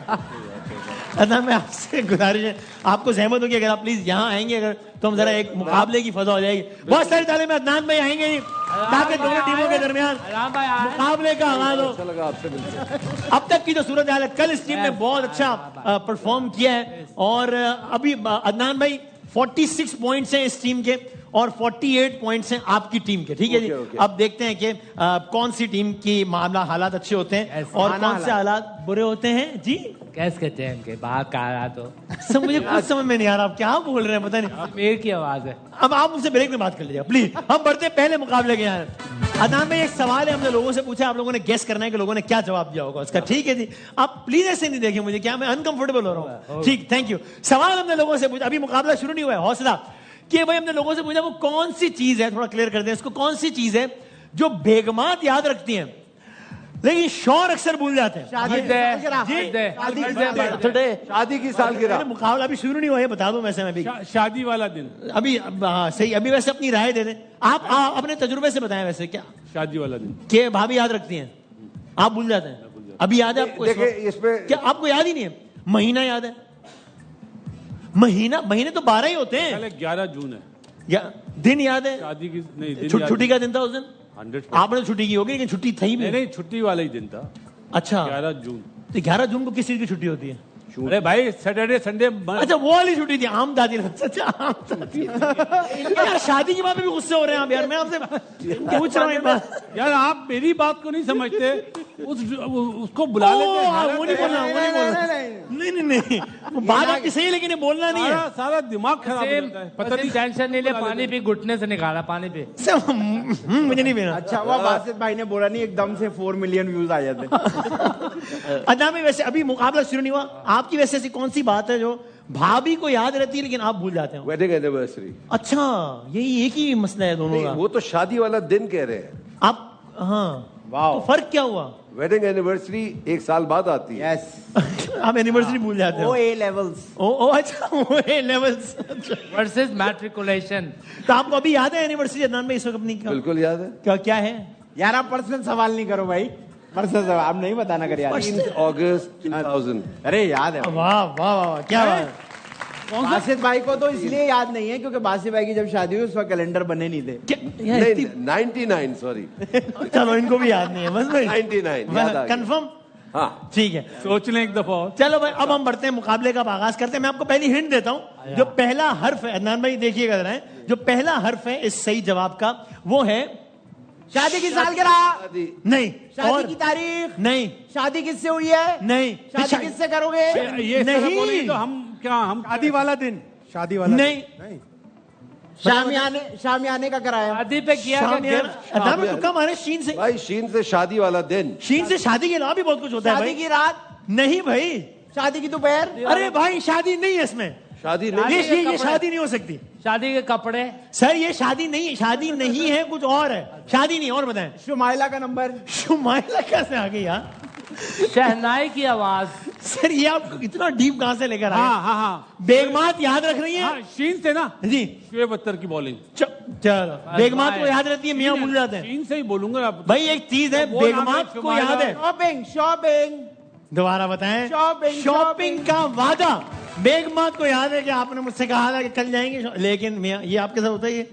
अदनान मैं आपसे गुजारिश है, आपको सहमत होगी अगर आप प्लीज यहाँ आएंगे अगर, तो हम जरा एक मुकाबले की फजा हो जाएगी। बहुत सारी तालीम में अदनान भाई आएंगे जी, ताकि दोनों टीमों के दरमियान राम भाई आए। मुकाबले का आगाज हो। अच्छा लगा आपसे मिलकर। अब तक की जो सूरत हाल है, कल इस टीम ने बहुत अच्छा परफॉर्म किया है और अभी अदनान भाई 46 पॉइंट्स हैं इस टीम के और 48 पॉइंट्स हैं आपकी टीम के। ठीक है जी। ओके। अब देखते हैं कि कौन सी टीम की मामला हालात अच्छे होते हैं और कौन से हालात बुरे होते हैं जी। कैस के टाइम के बाहर कहा रहा तो सब मुझे कुछ समझ में नहीं आ रहा आप क्या बोल रहे हैं, पता नहीं। मेर की आवाज है। अब आप मुझसे ब्रेक में बात कर लीजिए प्लीज। हम बढ़ते पहले मुकाबले के यहाँ। अदनान में एक सवाल है, हमने लोगों से पूछा, आप लोगों ने गेस करना है कि लोगों ने क्या जवाब दिया होगा उसका। ठीक है जी, आप प्लीज ऐसे नहीं देखिए मुझे, क्या मैं अनकंफर्टेबल हो रहा हूँ। ठीक, थैंक यू। सवाल हमने लोगों से पूछा, अभी मुकाबला शुरू नहीं हुआ है, हौसला, कि भाई हमने लोगों से पूछा वो कौन सी चीज है, थोड़ा क्लियर कर दें इसको, कौन सी चीज है जो बेगमात याद रखती हैं لیکن شور اکثر بھول جاتے ہیں. شادی کی سالگرہ. مقابلہ ابھی شروع نہیں ہوا ہے, بتا دوں ویسے میں بھی شادی والا دن. ابھی صحیح, ابھی ویسے اپنی رائے دے دیں آپ اپنے تجربے سے بتائیں ویسے کیا شادی والا دن. کہ بھابھی یاد رکھتی ہیں, آپ بھول جاتے ہیں. ابھی یاد ہے آپ کو؟ دیکھیں اس پہ کیا آپ کو یاد ہی نہیں ہے؟ مہینہ یاد ہے؟ مہینے تو 12 ہی ہوتے ہیں. 11 جون ہے. یا دن یاد ہے؟ شادی کی نہیں, دن چھٹی کا دن تھا اس دن. 100%. آپ نے چھٹی کی ہوگی لیکن چھٹی تھی بھی. نہیں, چھٹی والا ہی دن تھا. اچھا 11 جون. تو 11 جون کو کس چیز کی چھٹی ہوتی ہے؟ ارے بھائی سیٹرڈے سنڈے. اچھا وہ والی چھٹی تھی, عام تعطیل. یار شادی کی بات میں بھی غصے ہو رہے ہیں آپ یار. میں آپ سے پوچھ رہا ہوں ایک بات. یار آپ میری بات کو نہیں سمجھتے, اس کو بلا لیتے ہیں. وہ نہیں بولنا, وہ نہیں بولنا. نہیں بات آپ کی صحیح, لیکن یہ بولنا نہیں ہے. سارا دماغ خراب ہو جاتا ہے. پتہ نہیں, ٹینشن نہیں لے, پانی پی, گھٹنے سے نکالا پانی پی. مجھے نہیں پینا. اچھا ہوا باسط بھائی نے بولا نہیں, ایک دم سے 4 ملین ویوز آ جاتے. اچھا میں ویسے ابھی مقابلہ شروع نہیں ہوا, آپ کی ویسے ایسی کون سی بات ہے جو بھابھی کو یاد رہتی ہے لیکن آپ بھول جاتے ہیں؟ Wedding anniversary. اچھا یہی ایک ہی مسئلہ ہے دونوں کا. وہ تو شادی والا دن کہہ رہے ہیں آپ. ہاں تو فرق کیا ہوا؟ ویڈنگ اینیورسری 1 سال بعد آتی ہے. یس, آپ اینیورسری بھول جاتے او ہو. A levels. اچھا وہ لیولز. Versus matriculation. تو آپ کو ابھی یاد ہے اینیورسری عدنان بھائی اس وقت اپنی؟ بالکل یاد ہے. کیا ہے یار آپ پرسنل سوال نہیں کرو بھائی, پرسنل سوال آپ نہیں بتانا کر یار. 15 اگست 2000. ارے یاد ہے واہ واہ واہ کیا بات. باسط بھائی کو تو اس لیے یاد نہیں ہے کیونکہ باسط بھائی کی جب شادی ہوئی اس وقت کیلنڈر بنے نہیں تھے. نہیں 99 سوری. چلو ان کو بھی یاد نہیں ہے بس بھائی. 99 یاد آ گیا. کنفرم. ہاں ٹھیک ہے, سوچ لیں ایک دفعہ اور. چلو بھائی اب ہم بڑھتے ہیں, مقابلے کا آغاز کرتے ہیں. میں آپ کو پہلی ہنٹ دیتا ہوں. جو پہلا حرف ہے عدنان بھائی دیکھیے گا ذرا, جو پہلا حرف ہے اس صحیح جواب کا وہ ہے شادی کی سالگرہ نہیں, شادی کی تاریخ نہیں, شادی کس سے ہوئی ہے نہیں, شادی کس سے کرو گے یہ نہیں تو ہم کیا ہم شادی والا دن. شادی والا نہیں, شامیانے کا کرایا. شادی پہ کیا عدنان بھائی تکا مارے شین سے. بھائی شین سے شادی والا دن. شین سے شادی کے علاوہ بھی بہت کچھ ہوتا ہے شادی بھائی. کی رات, نہیں بھائی, شادی کی دوپہر. ارے بھائی شادی نہیں ہے اس میں. شادی نہیں. یہ شادی نہیں ہو سکتی شادی کے کپڑے. سر. یہ شادی نہیں ہے, کچھ اور ہے. شادی نہیں, اور بتائیں. شمائلہ کا نمبر. شمائلہ کیسے آ گئی یار؟ شہنائی کی آواز. سر یہ آپ اتنا ڈیپ کہاں سے لے کر آئے؟ ہاں بیگمات یاد رکھ رہی ہیں؟ شین سے نا جی شعیب اختر کی بالنگ. چلو بیگمات کو یاد رہتی ہے, میاں بھول جاتے ہیں. شین سے ہی بولوں گا آپ. بھائی ایک چیز ہے, بیگمات کو یاد ہے. شاپنگ. دوبارہ بتائیں. شاپنگ کا وعدہ. بیگمات کو یاد ہے کہ آپ نے مجھ سے کہا تھا کہ کل جائیں گے, لیکن میاں یہ آپ کے ساتھ ہوتا ہی ہے.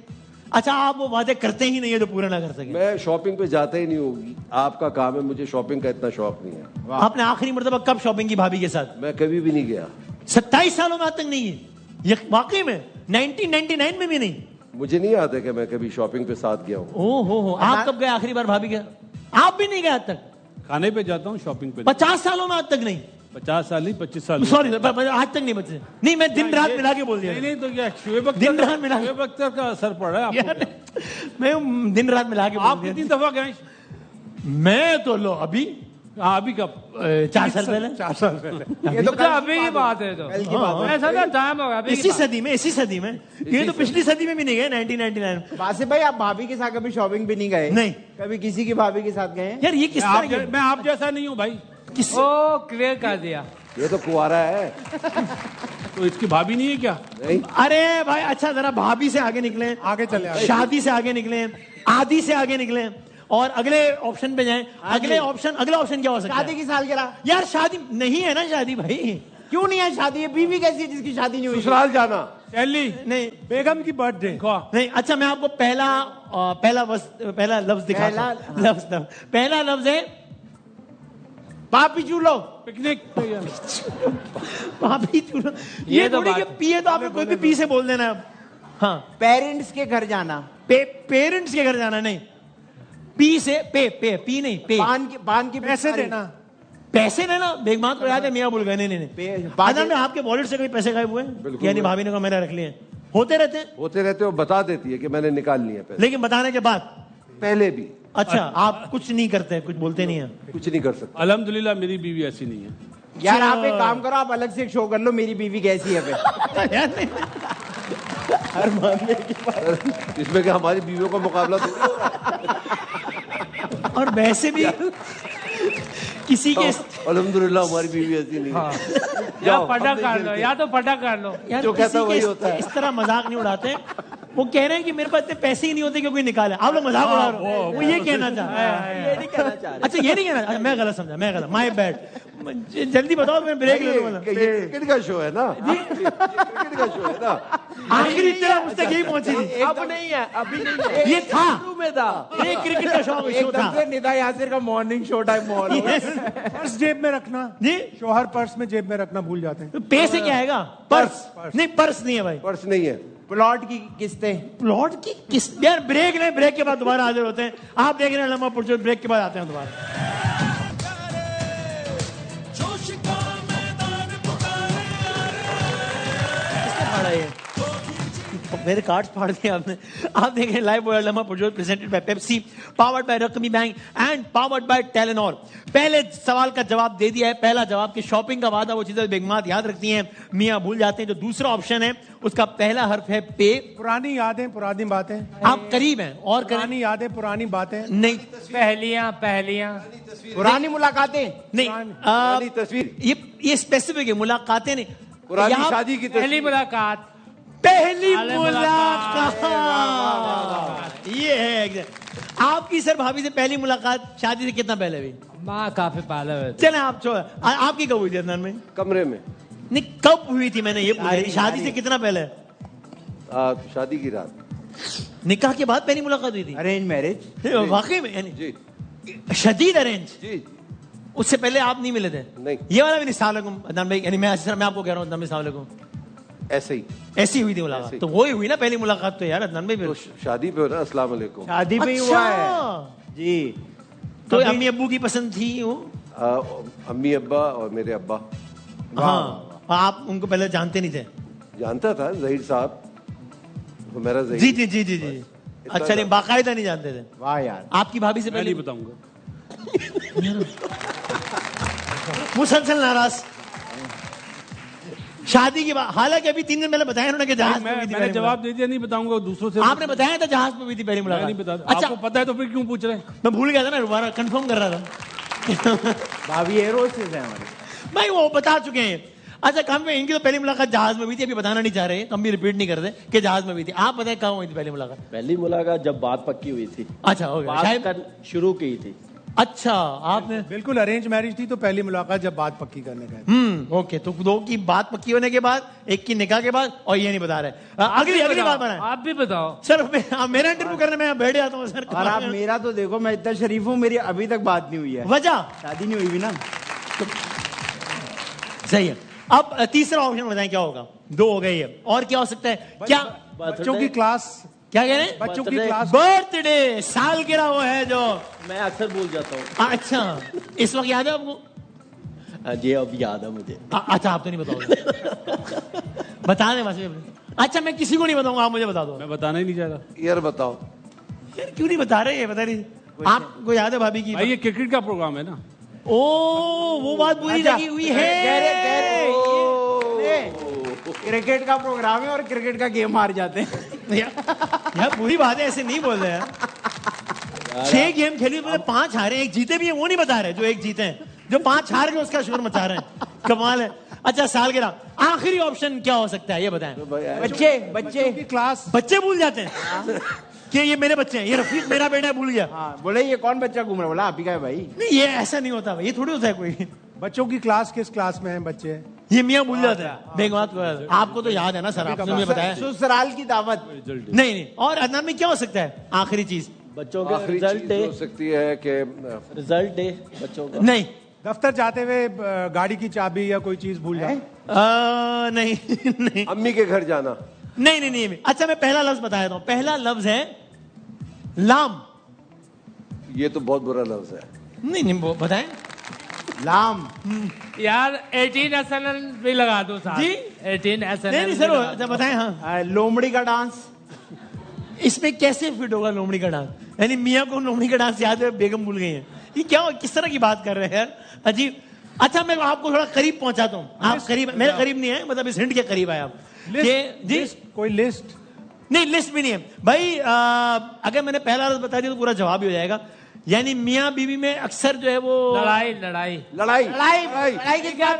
اچھا آپ وہ وعدے کرتے ہی نہیں ہے جو پورا نہ کر سکے. میں شاپنگ پہ جاتا ہی نہیں ہوگی, آپ کا کام ہے, مجھے شاپنگ کا اتنا شوق نہیں ہے. آپ نے آخری مرتبہ کب شاپنگ کی بھابھی کے ساتھ؟ میں کبھی بھی نہیں گیا. 27 سالوں میں آج تک نہیں ہے یہ واقعی میں. 1999 میں بھی نہیں. مجھے نہیں یاد ہے کہ میں کبھی شاپنگ پہ ساتھ گیا ہوں. او ہو, آپ کب گئے آخری بار بھابھی کے؟ آپ بھی نہیں گئے آج تک. کھانے پہ جاتا ہوں, شاپنگ پہ. 50 سالوں میں آج تک نہیں. 50 سال نہیں, 25 سال. سوری آج تک نہیں بچے. نہیں میں دن رات ملا کے بول دیا. نہیں تو کیا شعیب دن رات ملا کے. شعیب اختر کا اثر پڑ رہا ہے آپ کو. میں دن رات ملا کے آپ کتنی دفعہ گئے؟ میں تو لو ابھی. ہاں ابھی کب؟ 4 سال پہلے. 4 سال پہلے. یہ تو ابھی کی بات ہے. تو ایسا نا ٹائم ہوگا اسی صدی میں. یہ تو پچھلی صدی میں بھی نہیں گئے 1999. باسط بھائی آپ بھابھی کے ساتھ کبھی شاپنگ بھی نہیں گئے؟ نہیں. کبھی کسی کی بھابھی کے ساتھ گئے؟ یار یہ کس طرح میں آپ جیسا نہیں ہوں بھائی. او کلیئر کر دیا. یہ تو کنوارا ہے. تو اس کی بھابھی نہیں ہے کیا؟ ارے بھائی اچھا ذرا بھابھی سے آگے نکلیں, آگے چلے. شادی سے آگے نکلیں, آدھی سے آگے نکلیں اور اگلے آپشن پہ جائیں. اگلا آپشن کیا ہو سکتا ہے؟ شادی کی سالگرہ. یار شادی نہیں ہے نا. شادی بھائی کیوں نہیں ہے شادی؟ بیوی کیسی ہے جس کی شادی نہیں ہوئی؟ سسرال جانا. چلی نہیں, بیگم کی برتھ ڈے. نہیں. اچھا میں آپ کو پہلا لفظ دکھاتا ہوں. پہلا لفظ ہے پاپی چولو. پکنک. پاپی چولو. یہ تھوڑی کہ پی ہے تو آپ نے کوئی بھی پی سے بول دینا. ہاں پیرنٹس کے گھر جانا. پیرنٹس کے گھر جانا. نہیں پی سے پی نہیں. پان کی پیسے دینا. پیسے دینا. بیگمات کو یاد ہے, میاں بول گئے. نہیں آدھا میں آپ کے والٹ سے کوئی پیسے غائب ہوئے یعنی بھابھی نے کہا میں نے رکھ لیے. ہوتے رہتے وہ بتا دیتی ہے کہ میں نے نکال لیے پیسے, لیکن بتانے کے بعد پہلے بھی. اچھا آپ کچھ نہیں کرتے, کچھ بولتے نہیں ہیں. کچھ نہیں کر سکتا. الحمدللہ میری بیوی ایسی نہیں ہے. یار آپ ایک کام کرو, آپ الگ سے ایک شو کر لو میری بیوی کیسی ہے پہ. اس میں کہ ہماری بیویوں کا مقابلہ تو اور ویسے بھی किसी के अल्हम्दुलिल्लाह हमारी बीवी ऐसी नहीं है। या पटा कर लो, या तो पटा कर लो। यार जो कहता किसी वही के होता है। इस तरह मजाक नहीं उड़ाते। वो कह रहे हैं कि मेरे पास इतने पैसे ही नहीं होते कि कोई निकाले। आप लोग मजाक उड़ा रहे हो। वो ये कहना चाह रहे हैं। ये नहीं कहना चाह रहे। अच्छा ये नहीं कहना, अच्छा, मैं गलत समझा, मैं गलत, माय बैड। जल्दी बताओ, मैं ब्रेक ले लूंगा। ये क्रिकेट का शो है ना, ये क्रिकेट का शो है ना। आखिरी तेरा मुझसे यही पहुंची थी। अब नहीं है, अभी नहीं है, ये था, शुरू में था। ये क्रिकेट का शो था। एकदम से निदा यासिर का मॉर्निंग शो टाइप माहौल हो गया। Yes. पर्स जेब में रखना जी, शौहर पर्स में जेब में रखना भूल जाते हैं। पे से क्या आएगा? पर्स नहीं, पर्स नहीं है भाई। पर्स नहीं है। प्लॉट की किस्तें। प्लॉट की किस यार, ब्रेक लें, ब्रेक के बाद दोबारा हाजिर होते हैं। आप देख रहे हैं लम्हा पुरजोश, ब्रेक के बाद आते हैं दोबारा। किसने फाड़ा ये? मेरे कार्ड्स फाड़ दिए आपने। आप देख रहे हैं लाइव बॉय लम्हा पुरजोश presented by Pepsi, powered by Raqami bank and powered by Telenor. पहले सवाल का जवाब दे दिया है। पहला जवाब कि शॉपिंग का वादा वो चीजें बेगमात याद रखती हैं, मियां भूल जाते हैं। जो दूसरा ऑप्शन है उसका पहला हर्फ है पे। पुरानी यादें पुरानी बातें, आप करीब हैं और करें। पुरानी यादें पुरानी बातें, नहीं पहलियां पुरानी मुलाकातें। नहीं, पुरानी तस्वीर, ये स्पेसिफिक है, मुलाकातें नहीं। पुरानी यहाँ शादी की पहली तस्वीर। मुलाकात। पहली पहले मुलाकात, ये है। आपकी सर भाभी से पहली मुलाकात शादी से कितना पहले हुई? माँ काफी पहले हुए थे। चले आप छोड़, आपकी कब हुई थी अदनान में? कमरे में। नहीं, कब हुई थी मैंने ये पूछा, शादी से कितना पहले? शादी की रात। निकाह के बाद पहली मुलाकात हुई थी? Arrange marriage. वाकई में यानी जी शदीद अरेंज? जी। उससे पहले आप नहीं मिले थे? नहीं। ये वाला भी नहीं। अस्सलाम वालेकुम अदनान भाई, यानी मैं आपको कह रहा हूँ अदनान भाई, अस्सलाम वालेकुम। ऐसे ही ऐसी हुई थी मुलाकात? ऐसे ही। तो वही हुई ना पहली मुलाकात तो यार अदनान भाई। तो शादी पे हो ना, अस्सलाम वालेकुम। शादी में ही हुआ है अच्छा, जी। तो अम्मी अब्बू की पसंद थी वो? अम्मी अब्बा और मेरे अब्बा। हाँ, आप उनको पहले जानते नहीं थे? जानता था जहीर साहब, वो मेरा जी जहीर। जी जी जी जी। इतना अच्छा, नहीं बाकायदा नहीं जानते थे? वाह यार। आपकी भाभी से मैं पहले? नहीं बताऊंगा। मुसलसल नाराज। शादी के बाद, हालांकि अभी 3 दिन पहले बताया उन्होंने कि जहाज में हुई थी मैंने पहली जवाब दे दिया, नहीं बताऊंगा। दूसरों से मुलाकात। आपने बताया था जहाज में हुई थी पहली मैं मुलाकात? नहीं बता। अच्छा, आपको पता है तो फिर क्यों पूछ रहे हैं? मैं भूल गया था ना, दोबारा कंफर्म कर रहा था। भाभी एयर होस्टेस है हमारे। भाई वो बता चुके हैं। अच्छा, कम में इनकी तो पहली मुलाकात जहाज में हुई थी, अभी बताना नहीं चाह रहे, हम भी रिपीट नहीं करते कि जहाज में हुई थी। आप बताएं कहाँ हुई थी पहली मुलाकात? पहली मुलाकात जब बात पक्की हुई थी, अच्छा, हो गया बात शायद। कर शुरू की थी। अच्छा, आपने बिल्कुल अरेंज मैरिज थी। तो पहली मुलाकात जब बात पक्की करने गए। ओके। तो 2 की बात पक्की होने के बाद, 1 की निकाह के बाद, और ये नहीं बता रहे। अगली बात बनाए आप भी बताओ सर। मेरा इंटरव्यू करने में बैठ जाता हूँ सर। और आप मेरा तो देखो, मैं इतना शरीफ हूँ, मेरी अभी तक बात नहीं हुई है। वजह शादी नहीं हुई भी ना। सही है। अब तीसरा ऑप्शन बताएं क्या होगा? 2 हो गई है, और क्या हो सकता है? क्या बच्चों की क्लास, क्या कह रहे हैं? बच्चों की Birthday. क्लास। बर्थडे, सालगिरह वो है जो। मैं अक्सर भूल जाता हूँ। अच्छा, इस वक्त याद है आपको? जी अब याद है मुझे। अच्छा, आप तो नहीं बताओगे। बता दें बस। अच्छा, मैं किसी को नहीं बताऊंगा, आप मुझे बता दो। मैं बताना ही नहीं चाह रहा। यार बताओ। यार क्यों नहीं बता रहे? बता नहीं। आपको याद है भाभी की? भाई ये क्रिकेट का प्रोग्राम है ना। ओ, वो बात पूरी लगी हुई है। क्रिकेट का प्रोग्राम है और क्रिकेट का गेम हार जाते हैं। यार पूरी बात है, ऐसे नहीं बोल रहे यार। 6 गेम खेली, 5 हारे, 1 जीते भी है, वो नहीं बता रहे। जो 1 जीते हैं, जो 5 हार गए उसका शोर मचा रहे हैं। कमाल है। अच्छा, सालगिरह, आखिरी ऑप्शन क्या हो सकता है ये बताएं? बच्चे की क्लास। बच्चे भूल जाते हैं कि ये मेरे बच्चे हैं, ये रफीक मेरा बेटा है, भूल गया। हाँ, बोले ये कौन बच्चा घूम रहा है? बोला आप ही का है भाई। नहीं, ये ऐसा नहीं होता भाई, ये थोड़ी होता है कोई। बच्चों की क्लास, किस क्लास में हैं बच्चे? ये मियाँ भूल जाते हैं। बेगमात को आपको तो याद है ना सर, आपने मुझे बताया। ससुराल की दावत। नहीं नहीं, और अदनान में क्या हो सकता है आखिरी चीज? बच्चों के आखिरी रिजल्ट चीज डे। हो सकती है कि रिजल्ट डे बच्चों का। नहीं। दफ्तर जाते हुए गाड़ी की चाबी या कोई चीज भूल जाए। नहीं नहीं अम्मी के घर जाना। नहीं नहीं नहीं। अच्छा, मैं पहला लफ्ज बताया था। पहला लफ्ज है लाम। ये तो बहुत बुरा लफ्ज है। नहीं नहीं, वो बताएं। लाम। यार 18 SNL भी लगा दो साथ। जी? 18 SNL नहीं नहीं सर, अच्छा बताएं। हाँ, लोमड़ी का डांस। इसमें कैसे फिट होगा लोमड़ी का डांस? यानी मियाँ को लोमड़ी का डांस याद है, बेगम भूल गई है। ये क्या, किस तरह की बात कर रहे हैं यार, अजीब। अच्छा, मैं आपको थोड़ा करीब पहुंचाता हूँ। आप करीब, मेरे करीब नहीं है, मतलब इस हिंट के करीब आए आप। जी, कोई लिस्ट? नहीं, लिस्ट भी नहीं है भाई। अगर मैंने पहला लफ्ज बता दिया तो पूरा जवाब ही हो जाएगा। यानी मियाँ बीवी में अक्सर जो है वो लड़ाई लड़ाई लड़ाई की क्या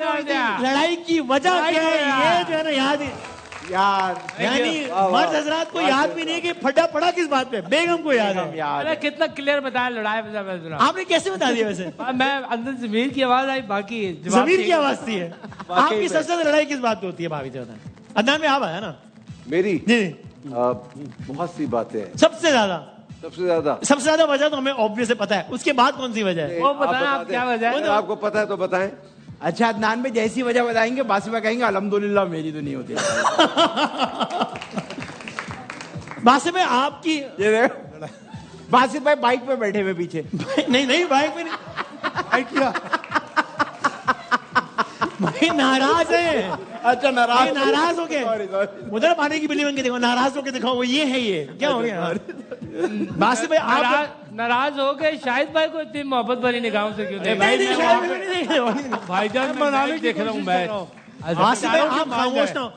लड़ाई की वजह क्या है ये जो है ना याद यार यानी मर्द हजरात को याद भी नहीं कि फटा पड़ा किस बात पे, बेगम को याद है। अरे कितना क्लियर बताया लड़ाई वजह। आपने कैसे बता दिया वैसे? मैं अंदर जमीर की आवाज आई, बाकी जमीर की आवाज थी है। आपकी सबसे ज्यादा लड़ाई किस बात पे होती है भाभी से बताएं? अदनान में आप है ना मेरी जी बहुत सी बातें हैं। सबसे ज्यादा वजह तो हमें ऑब्वियस है पता है, उसके बाद कौन सी वजह है वो बताएं आप क्या वजह है? अगर आपको पता है तो बताएं। अच्छा अदनान में जैसी वजह बताएंगे बासी में कहेंगे अल्हम्दुलिल्लाह मेरी तो नहीं होती। बासित भाई आपकी ये देखो बासित भाई बाइक पे बैठे हुए पीछे। नहीं बाइक में नहीं, बाइक क्या भाई नाराज है। अच्छा नाराज हो गए, उधर पानी की बिल्ली बन के देखो, नाराज होके दिखाओ वो ये है, ये क्या हो गया? बासित भाई आप नाराज हो गए शाहिद भाई को इतनी मोहब्बत भरी निगाहों से क्यों देख भाईजान मैं देख रहा हूँ मैच। बासित भाई आप खामोश ना हो।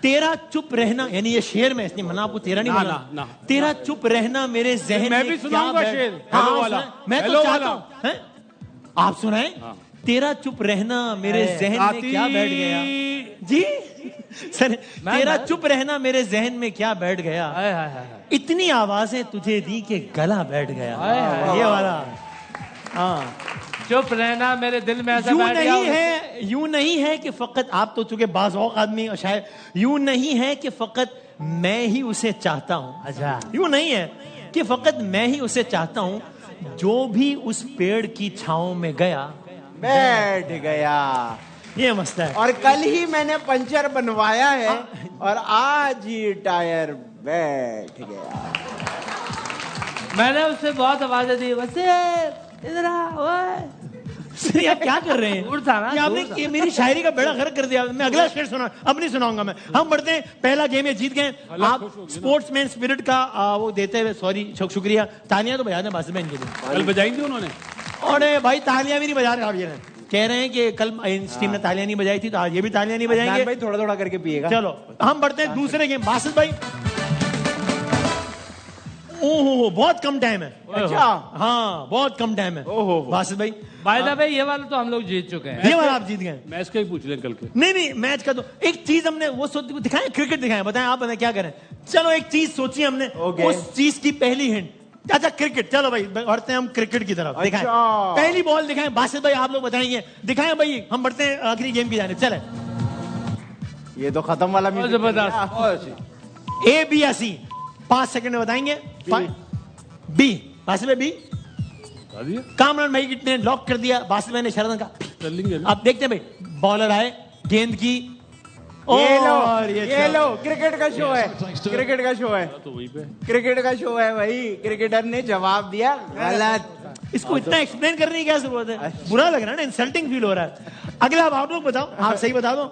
तेरा चुप रहना, यानी ये शेर में इसलिए मना आपको तेरा नहीं बोला ना। तेरा चुप रहना मेरे जहन मैं में भी क्या सुनाऊंगा बैठ- शेर। हाँ, हेलो आप वाला। सुनाएं। मैं तो हेलो चाहता वाला। हूँ हैं? आप सुनाएं। तेरा चुप रहना मेरे जहन में क्या बैठ गया जी सर, तेरा चुप रहना मेरे जहन में क्या बैठ गया, इतनी आवाजें तुझे दी कि गला बैठ गया। ये वाला हाँ, चुप रहना मेरे दिल में ऐसा यूं बैठ गया। नहीं है कि फकत आप तो चूंकि बाज़ौक़ आदमी और शायद यूं नहीं है कि फकत मैं ही उसे चाहता हूँ। अच्छा यूं नहीं है कि फकत मैं ही उसे चाहता हूँ, जो भी उस पेड़ की छांव में गया बैठ गया। ये मसला है। और कल ही मैंने पंचर बनवाया है और आज ही टायर बैठ गया। मैंने उससे बहुत आवाजें दी, वैसे इधर आ ओए। सर आप क्या कर रहे हैं? दूर था ना, ये आपने दूर था। ये मेरी शायरी का बेड़ा गर्क कर दिया। मैं अगला शेर सुना, अब नहीं सुनाऊंगा मैं। हम बढ़ते हैं, पहला गेम ये जीत गए। आप स्पोर्ट्समैन स्पिरिट का वो देते हुए सॉरी शुक्रिया, तालियां तो बजा दें बासित भाई इनके लिए। कल बजाई थी उन्होंने। और भाई तालियां भी नहीं बजा रहे आप, ये कह रहे हैं कि कल इस टीम ने तालियां नहीं बजाई थी तो आज ये भी तालियां नहीं बजाएंगे। भाई थोड़ा थोड़ा करके पिएगा। चलो हम बढ़ते हैं दूसरे गेम। बासित भाई ओहो बहुत कम टाइम है। अच्छा हाँ बहुत कम टाइम है। ओहो बासित भाई बाय द वे ये वाला तो हम लोग जीत चुके हैं। ये वाला आप जीत गए। मैच का ही पूछ लें कल के। नहीं मैच का तो एक चीज हमने वो दिखाएं, क्रिकेट दिखाएं, बताएं आप बताएं क्या करें। चलो एक चीज सोची हमने, उस चीज की पहली हिंट। अच्छा क्रिकेट, चलो भाई बढ़ते हैं हम क्रिकेट की तरफ। दिखाएं पहली बॉल दिखाएं। बासित भाई आप लोग बताएंगे, दिखाएं भाई। हम बढ़ते हैं आखिरी गेम की जाने। चले ये तो खत्म वाला म्यूजिक। जबरदस्त। ए बी या सी 5 सेकंड में बताएंगे। बी बासित भाई बी। कामरान भाई कितने लॉक कर दिया, बासित भाई ने शरदन का। कर लेंगे। आप देखते हैं भाई बॉलर आए, गेंद की ये लो क्रिकेट का शो है, क्रिकेट का शो है, तो वहीं पे क्रिकेट का शो है भाई। क्रिकेटर ने जवाब दिया गलत। इसको इतना एक्सप्लेन करने की क्या जरूरत है? बुरा लग रहा है ना, इंसल्टिंग फील हो रहा है। अगला अब आप लोग बताओ, आप सही बता दो।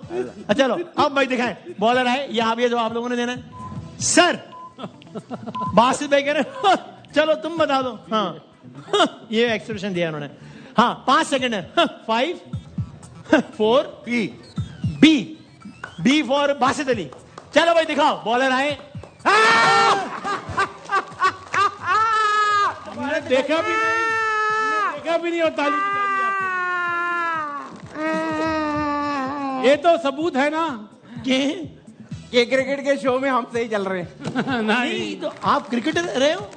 अच्छा चलो अब भाई दिखाएं, बॉलर आए, ये आप ये जो आप लोगों ने देना है सर। बासित भाई कह रहे चलो तुम बता दो। हाँ ये एक्सप्रेशन दिया उन्होंने। हाँ 5 सेकंड है। 5 4 बी फॉर बासित अली। चलो भाई दिखाओ, बॉलर आए। हमने देखा भी नहीं और ताली बजा दी। ये तो सबूत है ना कि क्रिकेट के शो में हम सही चल रहे हैं। नहीं तो आप क्रिकेटर रहे हो?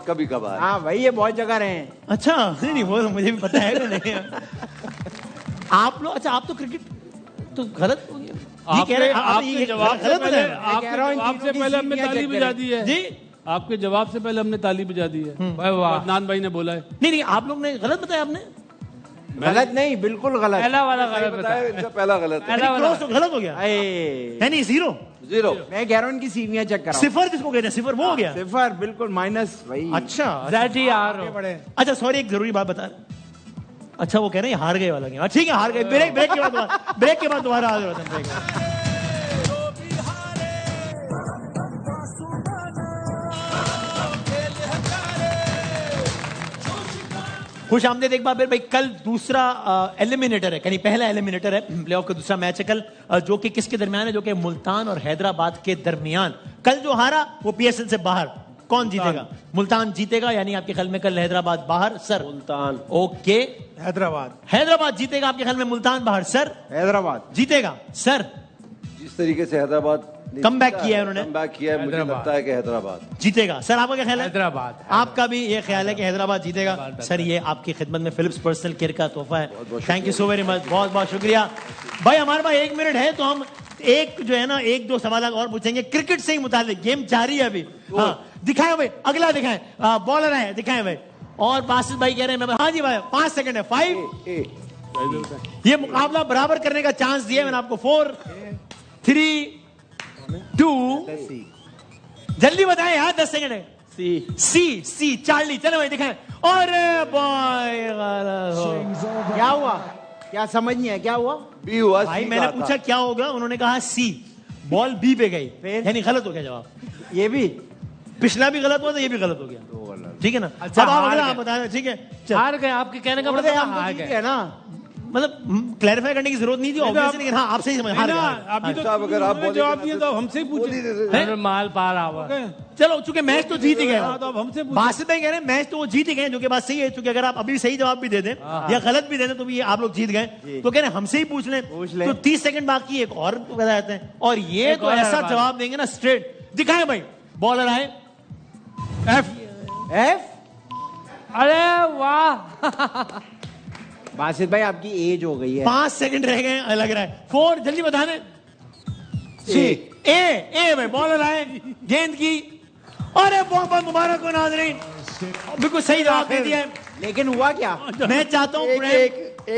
कभी कभार। हाँ भाई ये बहुत जगह रहे हैं। अच्छा नहीं वो तो मुझे भी पता है कि नहीं। आप लोग अच्छा आप तो क्रिकेट तो गलत हो गया। आपके जवाब से पहले हमने ताली चेक बजा दी है जी। आपके जवाब से पहले हमने ताली बजा दी है। अदनान भाई ने बोला है। नहीं आप लोग ने गलत बताया। आपने गलत नहीं, बिल्कुल गलत। पहला वाला गलत बताया। इनका पहला गलत है। पहला वाला क्रॉस तो गलत हो गया। यानी 0 मैं कह रहा हूँ इनकी सीवियां चेक करा। सिफर जिसको कहते हैं, सिफर वो हो गया। सिफर बिल्कुल माइनस भाई। अच्छा ZTR। अच्छा सॉरी एक जरूरी बात बता। अच्छा वो कह रहे हैं हार गए वाला गेम। ठीक है हार गए। ब्रेक के बाद दोबारा आ जाओ। खुश आमदेद एक बार फिर भाई। कल दूसरा एलिमिनेटर है, यानी पहला एलिमिनेटर है, प्लेऑफ का दूसरा मैच है कल, जो कि किसके दरमियान है? जो कि मुल्तान और हैदराबाद के दरमियान। कल जो हारा वो PSL से बाहर, کون جیتے گا؟ ملتان جیتے گا, یعنی آپ کے خیال میں کل حیدرآباد باہر. سر ملتان. اوکے, حیدرآباد. حیدرآباد جیتے گا آپ کے خیال میں, ملتان باہر. سر حیدرآباد جیتے گا. سر جس طریقے سے حیدرآباد کم بیک کیا ہے انہوں نے, کم بیک کیا ہے, مجھے لگتا ہے کہ حیدرآباد جیتے گا. سر آپ کا کیا خیال ہے؟ حیدرآباد. آپ کا بھی یہ خیال ہے کہ حیدرآباد جیتے گا. سر یہ آپ کی خدمت میں فلپس پرسنل کیئر کا تحفہ ہے. Thank you so very much, بہت بہت شکریہ بھائی. ہمارے پاس 1 منٹ ہے تو ہم ایک جو ہے نا 1-2 سوالات اور پوچھیں گے کرکٹ سے ہی متعلق. گیم جاری ہے ابھی. ہاں دکھائیں بھائی, اگلا دکھائیں. بالر ہے, دکھائیں بھائی. اور باسط بھائی کہہ رہے ہیں, ہاں جی بھائی 5 سیکنڈ ہے. 5 یہ مقابلہ برابر کرنے کا چانس دیا میں نے آپ کو. 4 3 2 جلدی بتائیں یار, 10 سیکنڈ ہے. سی چارلی. چلے بھائی دکھائیں. اور کیا ہوا, کیا سمجھ نہیں ہے کیا ہوا؟ بی ہوا. بھائی میں نے پوچھا کیا ہوگا, انہوں نے کہا سی, بال بی پہ گئی, یعنی غلط ہو گیا جواب. یہ بھی پچھلا بھی غلط ہوا تو یہ بھی غلط ہو گیا. ٹھیک ہے نا. اچھا, اب آپ ہار اگلا گئے. آپ بتائیں. ٹھیک ہے, ہار گئے, آپ کے کہنے کا مطلب ہار گئے. ہے نا, مطلب کلیریفائی کرنے کی ضرورت نہیں تھی obviously, لیکن ہاں آپ سے ہی سمجھ. ہار گئے. ابھی تو صاحب اگر آپ جواب دیا تو ہم سے ہی پوچھیں. ہر مال پار آوا. چلو چونکہ میچ تو جیت ہی گئے. تو اب ہم سے پوچھیں. باسط بھائی کہہ رہے ہیں میچ تو وہ جیت ہی گئے, جو کہ بات صحیح ہے. چونکہ اگر آپ ابھی صحیح جواب بھی دے دیں یا غلط بھی دے دیں تو بھی آپ لوگ جیت گئے. تو کہہ رہے ہیں ہم سے ہی پوچھ لیں. تو 30 سیکنڈ باقی, ایک اور بتا دیتے ہیں. اور یہ تو ایسا جواب دیں گے نا اسٹریٹ. دکھائیں بھائی, بالر آئے. ایف. ارے واہ, باسط بھائی آپ کی ایج ہو گئی ہے. 5 سیکنڈ رہ گئے لگ رہا ہے. 4 جلدی بتا دیں. اے بھائی بالر آئے, گیند کی. ارے بہت بہت مبارک ہو ناظرین, بالکل صحیح جواب دے دیا ہے. لیکن ہوا کیا؟ میں چاہتا ہوں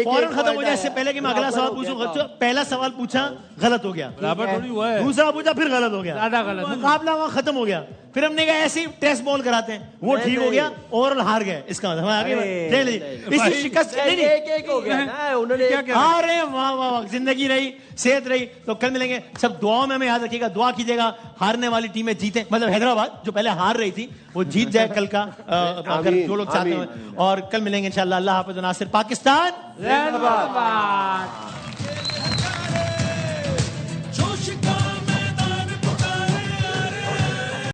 فوراً ختم ہو جائے, اس سے پہلے کہ میں اگلا سوال پوچھوں. پہلا سوال پوچھا غلط ہو گیا, برابر تھوڑی ہوا ہے. دوسرا پوچھا پھر غلط ہو گیا, زیادہ غلط. مقابلہ وہاں ختم ہو گیا. پھر ہم نے کہا ایسے ٹیسٹ بال کراتے ہیں, وہ ٹھیک ہو گیا, اوورآل ہار گئے. اس کا مطلب اسی شکست. ایک ہو گیا نا, انہوں نے ارے واہ واہ واہ, زندگی رہی, صحت رہی. تو کل ملیں گے. سب دعاؤں میں ہمیں یاد رکھیے گا, دعا کیجیے گا ہارنے والی ٹیمیں جیتیں, مطلب حیدرآباد جو پہلے ہار رہی تھی وہ جیت جائے کل کا, اگر جو لوگ چاہتے ہیں. اور کل ملیں گے انشاءاللہ. اللہ حافظ. ناصر پاکستان. زندہ باد.